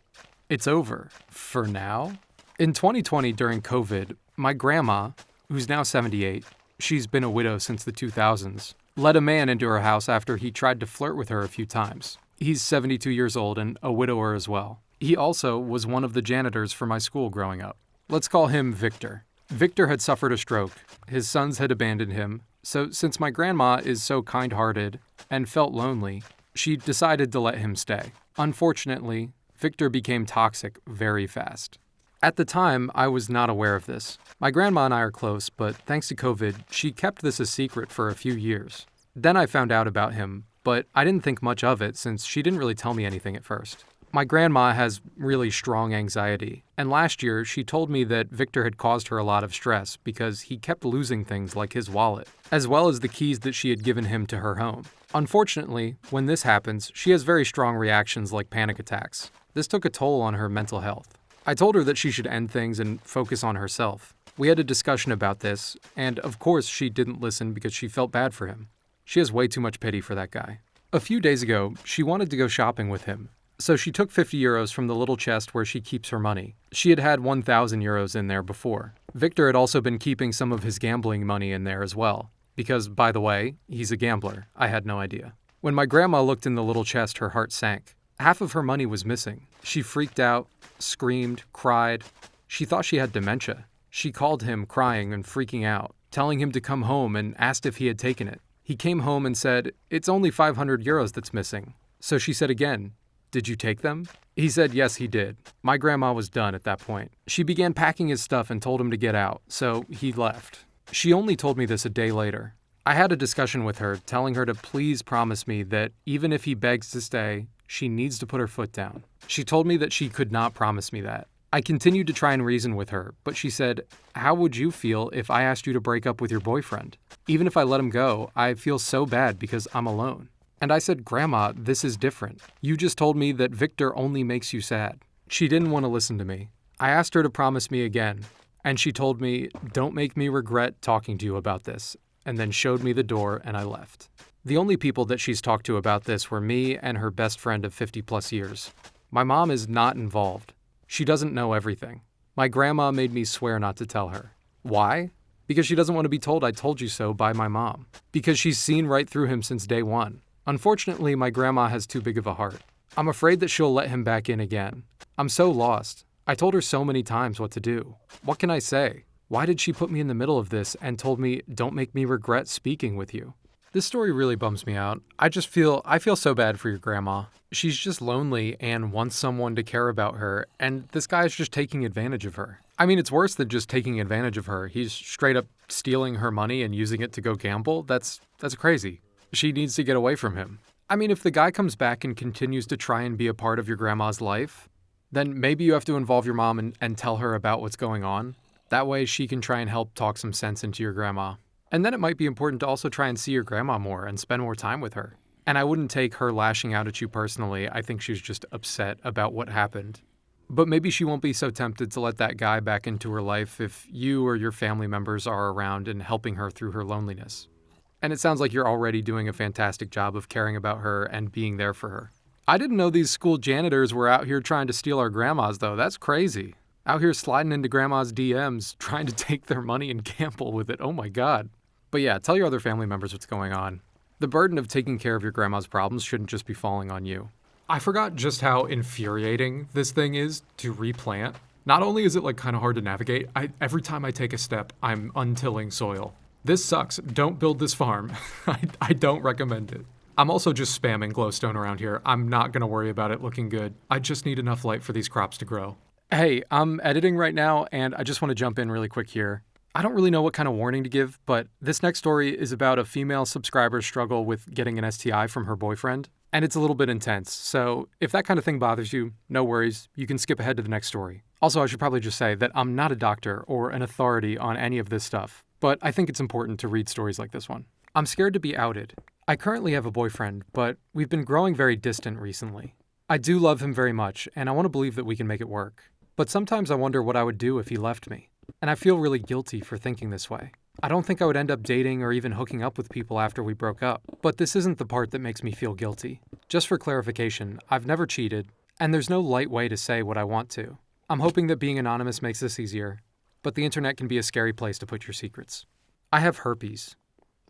It's over. For now. In 2020, during COVID, my grandma, who's now 78, she's been a widow since the 2000s, let a man into her house after he tried to flirt with her a few times. He's 72 years old and a widower as well. He also was one of the janitors for my school growing up. Let's call him Victor. Victor had suffered a stroke. His sons had abandoned him. So since my grandma is so kind-hearted and felt lonely, she decided to let him stay. Unfortunately, Victor became toxic very fast. At the time, I was not aware of this. My grandma and I are close, but thanks to COVID, she kept this a secret for a few years. Then I found out about him, but I didn't think much of it since she didn't really tell me anything at first. My grandma has really strong anxiety, and last year she told me that Victor had caused her a lot of stress because he kept losing things like his wallet, as well as the keys that she had given him to her home. Unfortunately, when this happens, she has very strong reactions like panic attacks. This took a toll on her mental health. I told her that she should end things and focus on herself. We had a discussion about this, and of course she didn't listen because she felt bad for him. She has way too much pity for that guy. A few days ago, she wanted to go shopping with him. So she took 50 euros from the little chest where she keeps her money. She had 1,000 euros in there before. Victor had also been keeping some of his gambling money in there as well. Because, by the way, he's a gambler. I had no idea. When my grandma looked in the little chest, her heart sank. Half of her money was missing. She freaked out, screamed, cried. She thought she had dementia. She called him crying and freaking out, telling him to come home and asked if he had taken it. He came home and said, "It's only 500 euros that's missing." So she said again, "Did you take them?" He said yes, he did. My grandma was done at that point. She began packing his stuff and told him to get out, so he left. She only told me this a day later. I had a discussion with her, telling her to please promise me that even if he begs to stay, she needs to put her foot down. She told me that she could not promise me that. I continued to try and reason with her, but she said, "How would you feel if I asked you to break up with your boyfriend? Even if I let him go, I feel so bad because I'm alone." And I said, "Grandma, this is different. You just told me that Victor only makes you sad." She didn't want to listen to me. I asked her to promise me again, and she told me, "Don't make me regret talking to you about this," and then showed me the door and I left. The only people that she's talked to about this were me and her best friend of 50 plus years. My mom is not involved. She doesn't know everything. My grandma made me swear not to tell her. Why? Because she doesn't want to be told I told you so by my mom. Because she's seen right through him since day one. Unfortunately, my grandma has too big of a heart. I'm afraid that she'll let him back in again. I'm so lost. I told her so many times what to do. What can I say? Why did she put me in the middle of this and told me, "Don't make me regret speaking with you"? This story really bums me out. I feel so bad for your grandma. She's just lonely and wants someone to care about her, and this guy's just taking advantage of her. I mean, it's worse than just taking advantage of her. He's straight up stealing her money and using it to go gamble. That's crazy. She needs to get away from him. I mean, if the guy comes back and continues to try and be a part of your grandma's life, then maybe you have to involve your mom and tell her about what's going on. That way she can try and help talk some sense into your grandma. And then it might be important to also try and see your grandma more and spend more time with her. And I wouldn't take her lashing out at you personally. I think she's just upset about what happened. But maybe she won't be so tempted to let that guy back into her life if you or your family members are around and helping her through her loneliness. And it sounds like you're already doing a fantastic job of caring about her and being there for her. I didn't know these school janitors were out here trying to steal our grandmas, though. That's crazy. Out here sliding into grandma's DMs, trying to take their money and gamble with it. Oh my God. But yeah, tell your other family members what's going on. The burden of taking care of your grandma's problems shouldn't just be falling on you. I forgot just how infuriating this thing is to replant. Not only is it like kind of hard to navigate, every time I take a step, I'm untilling soil. This sucks. Don't build this farm. I don't recommend it. I'm also just spamming glowstone around here. I'm not going to worry about it looking good. I just need enough light for these crops to grow. Hey, I'm editing right now, and I just want to jump in really quick here. I don't really know what kind of warning to give, but this next story is about a female subscriber's struggle with getting an STI from her boyfriend, and it's a little bit intense. So if that kind of thing bothers you, no worries. You can skip ahead to the next story. Also, I should probably just say that I'm not a doctor or an authority on any of this stuff, but I think it's important to read stories like this one. I'm scared to be outed. I currently have a boyfriend, but we've been growing very distant recently. I do love him very much, and I want to believe that we can make it work. But sometimes I wonder what I would do if he left me. And I feel really guilty for thinking this way. I don't think I would end up dating or even hooking up with people after we broke up. But this isn't the part that makes me feel guilty. Just for clarification, I've never cheated, and there's no light way to say what I want to. I'm hoping that being anonymous makes this easier, but the internet can be a scary place to put your secrets. I have herpes.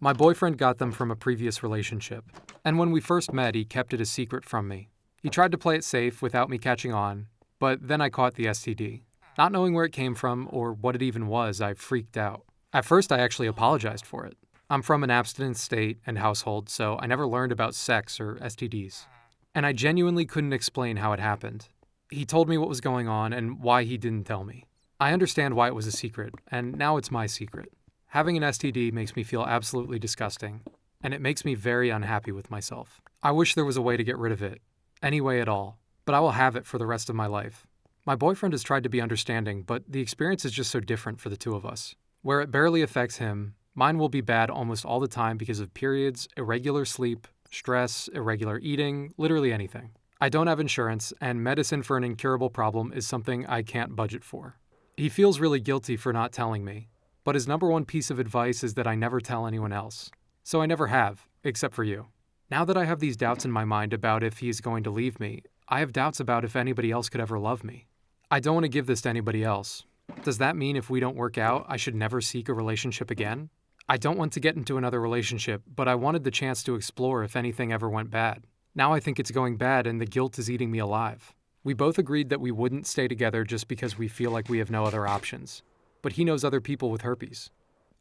My boyfriend got them from a previous relationship, and when we first met, he kept it a secret from me. He tried to play it safe without me catching on, but then I caught the STD. Not knowing where it came from or what it even was, I freaked out. At first, I actually apologized for it. I'm from an abstinent state and household, so I never learned about sex or STDs. And I genuinely couldn't explain how it happened. He told me what was going on and why he didn't tell me. I understand why it was a secret, and now it's my secret. Having an STD makes me feel absolutely disgusting, and it makes me very unhappy with myself. I wish there was a way to get rid of it, any way at all, but I will have it for the rest of my life. My boyfriend has tried to be understanding, but the experience is just so different for the two of us. Where it barely affects him, mine will be bad almost all the time because of periods, irregular sleep, stress, irregular eating, literally anything. I don't have insurance, and medicine for an incurable problem is something I can't budget for. He feels really guilty for not telling me, but his number one piece of advice is that I never tell anyone else. So I never have, except for you. Now that I have these doubts in my mind about if he's going to leave me, I have doubts about if anybody else could ever love me. I don't want to give this to anybody else. Does that mean if we don't work out, I should never seek a relationship again? I don't want to get into another relationship, but I wanted the chance to explore if anything ever went bad. Now I think it's going bad and the guilt is eating me alive. We both agreed that we wouldn't stay together just because we feel like we have no other options. But he knows other people with herpes.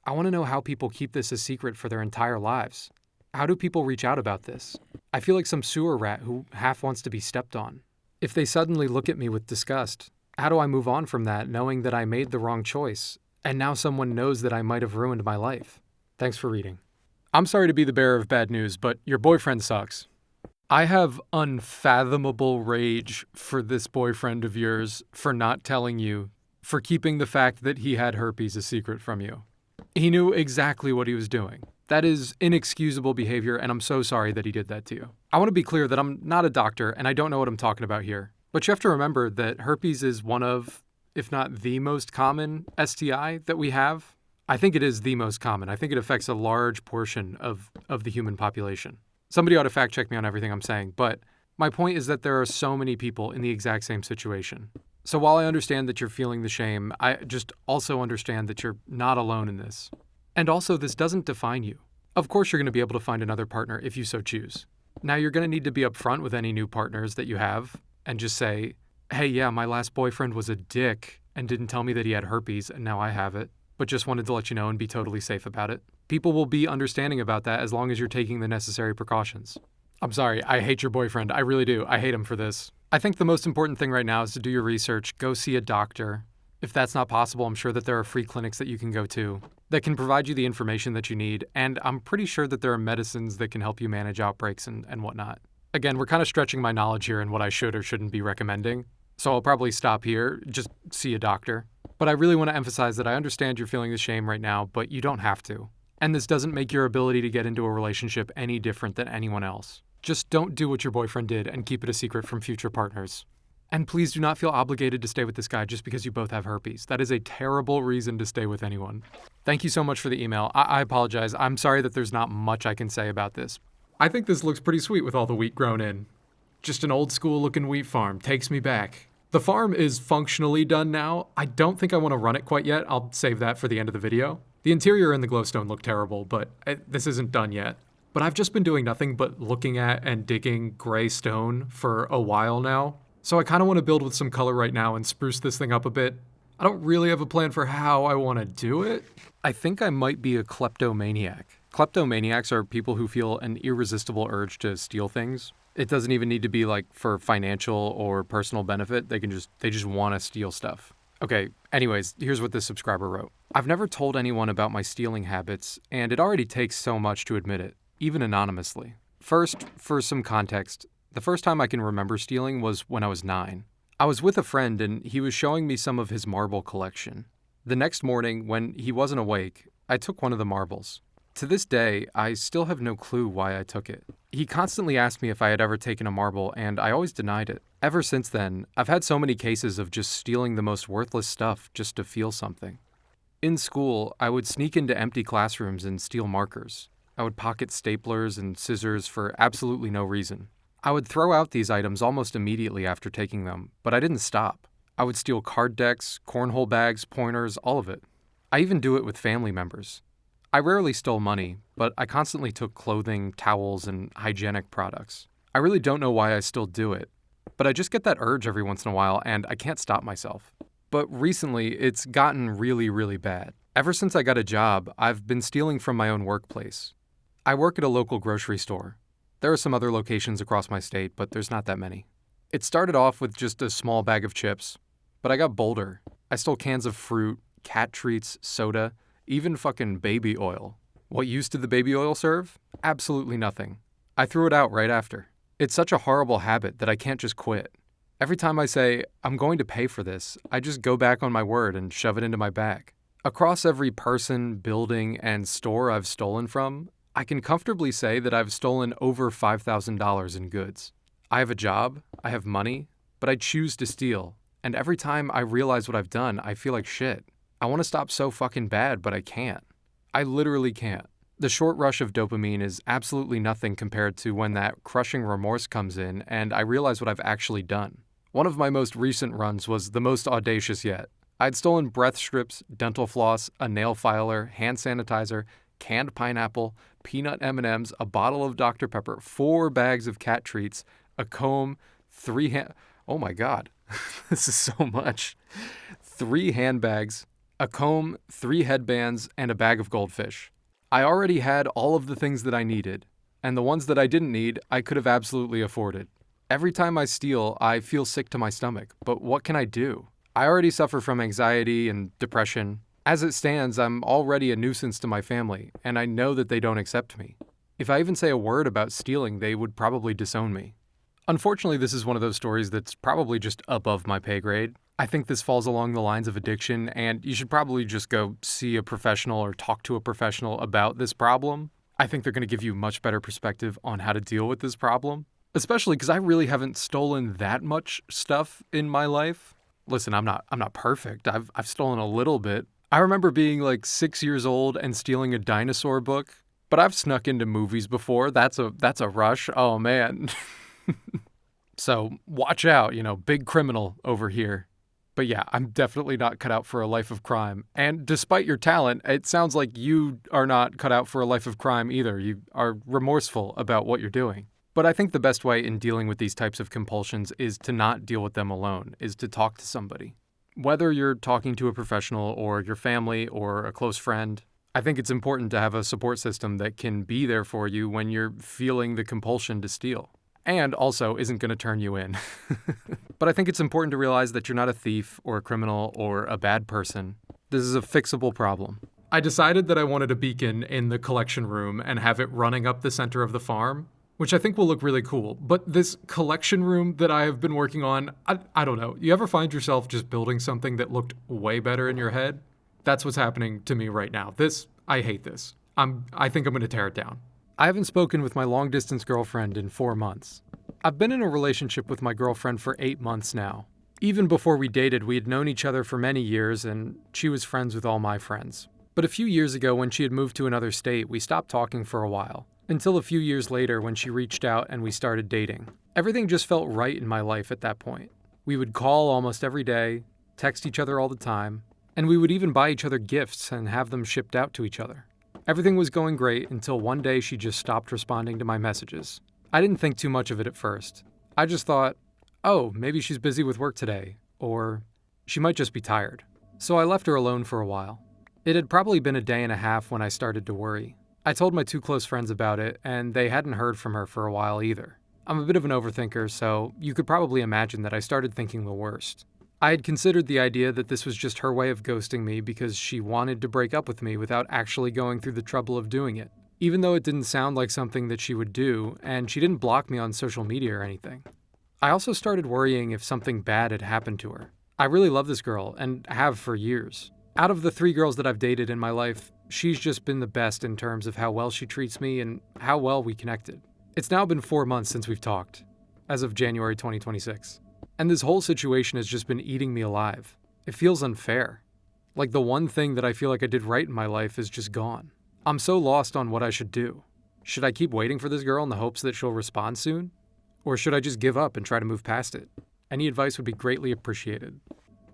I want to know how people keep this a secret for their entire lives. How do people reach out about this? I feel like some sewer rat who half wants to be stepped on. If they suddenly look at me with disgust, how do I move on from that knowing that I made the wrong choice, and now someone knows that I might have ruined my life? Thanks for reading. I'm sorry to be the bearer of bad news, but your boyfriend sucks. I have unfathomable rage for this boyfriend of yours for not telling you, for keeping the fact that he had herpes a secret from you. He knew exactly what he was doing. That is inexcusable behavior, and I'm so sorry that he did that to you. I want to be clear that I'm not a doctor, and I don't know what I'm talking about here. But you have to remember that herpes is one of, if not the most common STI that we have. I think it is the most common. I think it affects a large portion of the human population. Somebody ought to fact check me on everything I'm saying, but my point is that there are so many people in the exact same situation. So while I understand that you're feeling the shame, I just also understand that you're not alone in this. And also, this doesn't define you. Of course, you're going to be able to find another partner if you so choose. Now, you're going to need to be upfront with any new partners that you have and just say, hey, yeah, my last boyfriend was a dick and didn't tell me that he had herpes, and now I have it, but just wanted to let you know and be totally safe about it. People will be understanding about that as long as you're taking the necessary precautions. I'm sorry, I hate your boyfriend. I really do. I hate him for this. I think the most important thing right now is to do your research, go see a doctor. If that's not possible, I'm sure that there are free clinics that you can go to that can provide you the information that you need, and I'm pretty sure that there are medicines that can help you manage outbreaks and whatnot. Again, we're kind of stretching my knowledge here in what I should or shouldn't be recommending, so I'll probably stop here, just see a doctor. But I really want to emphasize that I understand you're feeling the shame right now, but you don't have to. And this doesn't make your ability to get into a relationship any different than anyone else. Just don't do what your boyfriend did and keep it a secret from future partners. And please do not feel obligated to stay with this guy just because you both have herpes. That is a terrible reason to stay with anyone. Thank you so much for the email. I apologize. I'm sorry that there's not much I can say about this. I think this looks pretty sweet with all the wheat grown in. Just an old school looking wheat farm. Takes me back. The farm is functionally done now. I don't think I want to run it quite yet. I'll save that for the end of the video. The interior and the glowstone look terrible, but this isn't done yet. But I've just been doing nothing but looking at and digging gray stone for a while now. So I kind of want to build with some color right now and spruce this thing up a bit. I don't really have a plan for how I want to do it. I think I might be a kleptomaniac. Kleptomaniacs are people who feel an irresistible urge to steal things. It doesn't even need to be like for financial or personal benefit. They just want to steal stuff. Okay, anyways, here's what this subscriber wrote. I've never told anyone about my stealing habits, and it already takes so much to admit it, even anonymously. First, for some context, the first time I can remember stealing was when I was 9. I was with a friend and he was showing me some of his marble collection. The next morning, when he wasn't awake, I took one of the marbles. To this day, I still have no clue why I took it. He constantly asked me if I had ever taken a marble, and I always denied it. Ever since then, I've had so many cases of just stealing the most worthless stuff just to feel something. In school, I would sneak into empty classrooms and steal markers. I would pocket staplers and scissors for absolutely no reason. I would throw out these items almost immediately after taking them, but I didn't stop. I would steal card decks, cornhole bags, pointers, all of it. I even do it with family members. I rarely stole money, but I constantly took clothing, towels, and hygienic products. I really don't know why I still do it, but I just get that urge every once in a while and I can't stop myself. But recently, it's gotten really, really bad. Ever since I got a job, I've been stealing from my own workplace. I work at a local grocery store. There are some other locations across my state, but there's not that many. It started off with just a small bag of chips, but I got bolder. I stole cans of fruit, cat treats, soda, even fucking baby oil. What use did the baby oil serve? Absolutely nothing. I threw it out right after. It's such a horrible habit that I can't just quit. Every time I say, I'm going to pay for this, I just go back on my word and shove it into my bag. Across every person, building, and store I've stolen from, I can comfortably say that I've stolen over $5,000 in goods. I have a job, I have money, but I choose to steal, and every time I realize what I've done, I feel like shit. I want to stop so fucking bad, but I can't. I literally can't. The short rush of dopamine is absolutely nothing compared to when that crushing remorse comes in and I realize what I've actually done. One of my most recent runs was the most audacious yet. I'd stolen breath strips, dental floss, a nail filer, hand sanitizer, canned pineapple, peanut M&Ms, a bottle of Dr. Pepper, 4 bags of cat treats, a comb, 3 oh my god, this is so much. 3 handbags, a comb, 3 headbands, and a bag of goldfish. I already had all of the things that I needed, and the ones that I didn't need, I could have absolutely afforded. Every time I steal, I feel sick to my stomach, but what can I do? I already suffer from anxiety and depression. As it stands, I'm already a nuisance to my family, and I know that they don't accept me. If I even say a word about stealing, they would probably disown me. Unfortunately, this is one of those stories that's probably just above my pay grade. I think this falls along the lines of addiction, and you should probably just go see a professional or talk to a professional about this problem. I think they're going to give you much better perspective on how to deal with this problem, especially because I really haven't stolen that much stuff in my life. Listen, I'm not perfect. I've stolen a little bit. I remember being like 6 years old and stealing a dinosaur book, but I've snuck into movies before. That's a rush. Oh man. So watch out, big criminal over here. But yeah, I'm definitely not cut out for a life of crime. And despite your talent, it sounds like you are not cut out for a life of crime either. You are remorseful about what you're doing. But I think the best way in dealing with these types of compulsions is to not deal with them alone, is to talk to somebody. Whether you're talking to a professional or your family or a close friend, I think it's important to have a support system that can be there for you when you're feeling the compulsion to steal. And also isn't going to turn you in. But I think it's important to realize that you're not a thief or a criminal or a bad person. This is a fixable problem. I decided that I wanted a beacon in the collection room and have it running up the center of the farm, which I think will look really cool. But this collection room that I have been working on, I don't know. You ever find yourself just building something that looked way better in your head? That's what's happening to me right now. I hate this. I think I'm going to tear it down. I haven't spoken with my long-distance girlfriend in 4 months. I've been in a relationship with my girlfriend for 8 months now. Even before we dated, we had known each other for many years, and she was friends with all my friends. But a few years ago, when she had moved to another state, we stopped talking for a while. Until a few years later, when she reached out and we started dating. Everything just felt right in my life at that point. We would call almost every day, text each other all the time, and we would even buy each other gifts and have them shipped out to each other. Everything was going great until one day she just stopped responding to my messages. I didn't think too much of it at first. I just thought, oh, maybe she's busy with work today, or she might just be tired. So I left her alone for a while. It had probably been a day and a half when I started to worry. I told my 2 close friends about it, and they hadn't heard from her for a while either. I'm a bit of an overthinker, so you could probably imagine that I started thinking the worst. I had considered the idea that this was just her way of ghosting me because she wanted to break up with me without actually going through the trouble of doing it, even though it didn't sound like something that she would do, and she didn't block me on social media or anything. I also started worrying if something bad had happened to her. I really love this girl, and have for years. Out of the 3 girls that I've dated in my life, she's just been the best in terms of how well she treats me and how well we connected. It's now been 4 months since we've talked, as of January 2026. And this whole situation has just been eating me alive. It feels unfair. Like the one thing that I feel like I did right in my life is just gone. I'm so lost on what I should do. Should I keep waiting for this girl in the hopes that she'll respond soon? Or should I just give up and try to move past it? Any advice would be greatly appreciated.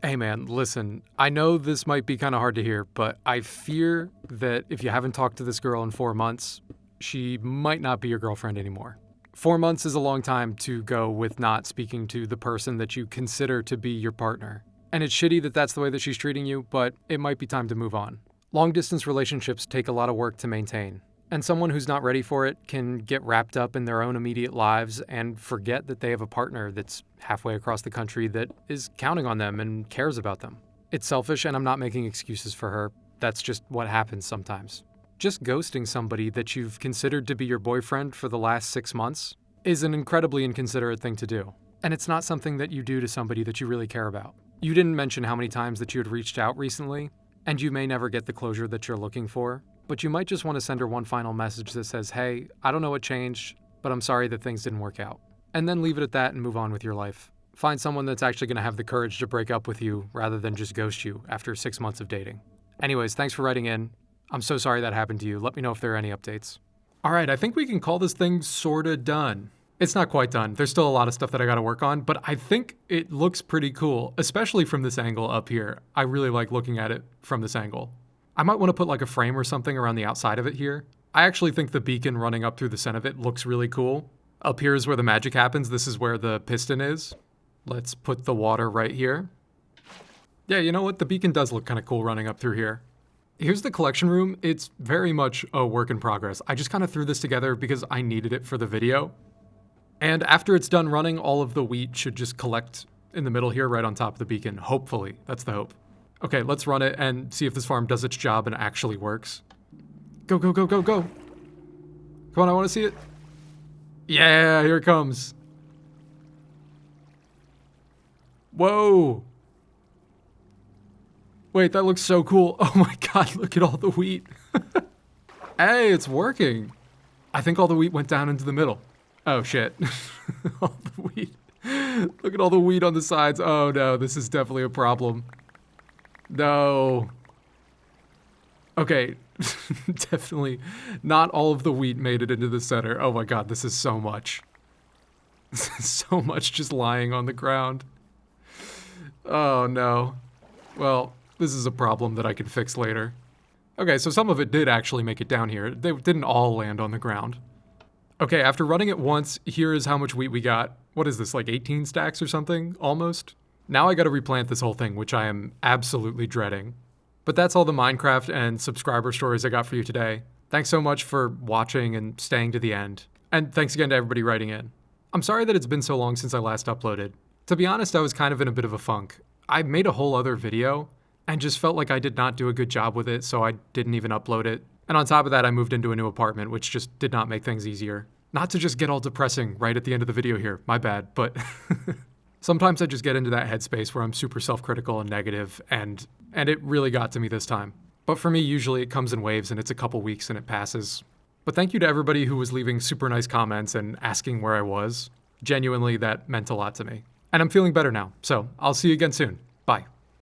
Hey man, listen, I know this might be kind of hard to hear, but I fear that if you haven't talked to this girl in 4 months, she might not be your girlfriend anymore. 4 months is a long time to go with not speaking to the person that you consider to be your partner. And it's shitty that that's the way that she's treating you, but it might be time to move on. Long-distance relationships take a lot of work to maintain. And someone who's not ready for it can get wrapped up in their own immediate lives and forget that they have a partner that's halfway across the country that is counting on them and cares about them. It's selfish, and I'm not making excuses for her. That's just what happens sometimes. Just ghosting somebody that you've considered to be your boyfriend for the last 6 months is an incredibly inconsiderate thing to do. And it's not something that you do to somebody that you really care about. You didn't mention how many times that you had reached out recently, and you may never get the closure that you're looking for, but you might just want to send her one final message that says, hey, I don't know what changed, but I'm sorry that things didn't work out. And then leave it at that and move on with your life. Find someone that's actually going to have the courage to break up with you rather than just ghost you after 6 months of dating. Anyways, thanks for writing in. I'm so sorry that happened to you. Let me know if there are any updates. All right, I think we can call this thing sorta done. It's not quite done. There's still a lot of stuff that I gotta work on, but I think it looks pretty cool, especially from this angle up here. I really like looking at it from this angle. I might want to put like a frame or something around the outside of it here. I actually think the beacon running up through the center of it looks really cool. Up here is where the magic happens. This is where the piston is. Let's put the water right here. Yeah, you know what? The beacon does look kind of cool running up through here. Here's the collection room. It's very much a work in progress. I just kind of threw this together because I needed it for the video. And after it's done running, all of the wheat should just collect in the middle here, right on top of the beacon. Hopefully, that's the hope. Okay, let's run it and see if this farm does its job and actually works. Go, go, go, go, go. Come on, I want to see it. Yeah, here it comes. Whoa. Wait, that looks so cool. Oh my God, look at all the wheat. Hey, it's working. I think all the wheat went down into the middle. Oh shit. All the wheat. Look at all the wheat on the sides. Oh no, this is definitely a problem. No. Okay, definitely not all of the wheat made it into the center. Oh my God, this is so much. This is so much just lying on the ground. Oh no. Well, this is a problem that I can fix later. Okay, so some of it did actually make it down here. They didn't all land on the ground. Okay, after running it once, here is how much wheat we got. What is this, like 18 stacks or something? Almost? Now I gotta replant this whole thing, which I am absolutely dreading. But that's all the Minecraft and subscriber stories I got for you today. Thanks so much for watching and staying to the end. And thanks again to everybody writing in. I'm sorry that it's been so long since I last uploaded. To be honest, I was kind of in a bit of a funk. I made a whole other video and just felt like I did not do a good job with it, so I didn't even upload it. And on top of that, I moved into a new apartment, which just did not make things easier. Not to just get all depressing right at the end of the video here, my bad, but sometimes I just get into that headspace where I'm super self-critical and negative, and it really got to me this time. But for me, usually it comes in waves and it's a couple weeks and it passes. But thank you to everybody who was leaving super nice comments and asking where I was. Genuinely, that meant a lot to me. And I'm feeling better now, so I'll see you again soon. Bye.